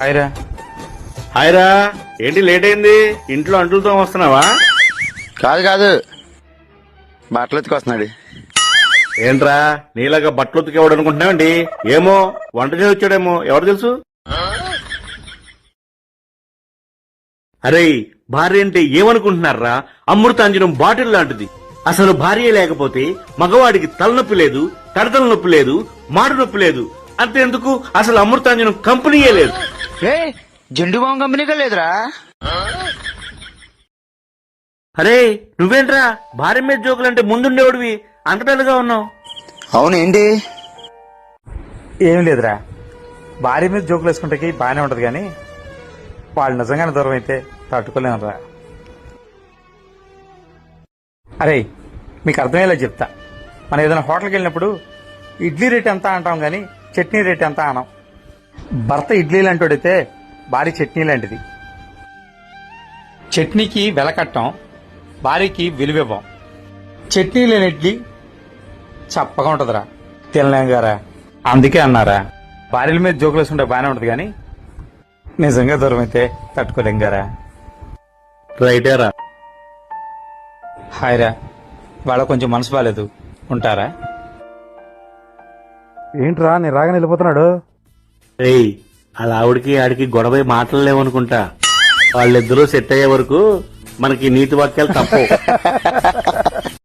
హాయ్రా. హాయ్రా, ఏంటి లేట్ అయింది? ఇంట్లో అంటులతో వస్తున్నావా? కాదు బట్టలు ఎత్తుకొస్తున్నాడు. ఏంట్రా నీలాగా బట్టలు ఉతికేవాడు అనుకుంటున్నావండి? ఏమో వంట చేసి వచ్చాడేమో, ఎవరు తెలుసు? అరే, భార్య అంటే ఏమనుకుంటున్నారా? అమృతాంజనం బాటిల్ లాంటిది. అసలు భార్య లేకపోతే మగవాడికి తలనొప్పి లేదు, కడతల నొప్పి లేదు, మాడు నొప్పి లేదు. అంతేందుకు అసలు అమృతాంజనం కంపెనీయే లేదు. జెండు బాం కంపెనీగా లేదురా. అరే నువ్వేంట్రా భార్య మీద జోకులంటే ముందుండేవాడివి, అంతటలుగా ఉన్నావు. అవును ఏంటి? ఏం లేదురా, భార్య మీద జోకులు వేసుకుంటే బాగానే ఉంటది కానీ వాళ్ళు నిజంగానే దూరం అయితే తట్టుకోలేనురా. అరే మీకు అర్థమయ్యేలా చెప్తా. మనం ఏదైనా హోటల్కి వెళ్ళినప్పుడు ఇడ్లీ రేట్ ఎంత అంటాం కానీ చట్నీ రేట్ ఎంత అనం. భర్త ఇడ్లీ లాంటివాడైతే భార్య చట్నీ లాంటిది. చట్నీకి వెల కట్టం, భార్యకి విలువివ్వం. చట్నీ లేని ఇడ్లీ చప్పగా ఉంటదిరా, తినలేం గారా. అందుకే అన్నారా భార్యల మీద జోకులు వేసుకుంటే బాగానే ఉంటది కానీ నిజంగా దూరం అయితే తట్టుకోలేం గారా. రైటేరా. హాయ్రా, వాళ్ళ కొంచెం మనసు బాలేదు, ఉంటారా? ఏంట్రా నేను రాగానే వెళ్ళిపోతున్నాడు? ఏయ్, అలా ఆవిడికి ఆడికి గొడవ మాట్లాడలేమనుకుంటా. వాళ్ళిద్దరూ సెట్ అయ్యే వరకు మనకి నీతి వాక్యాలు తప్పవు.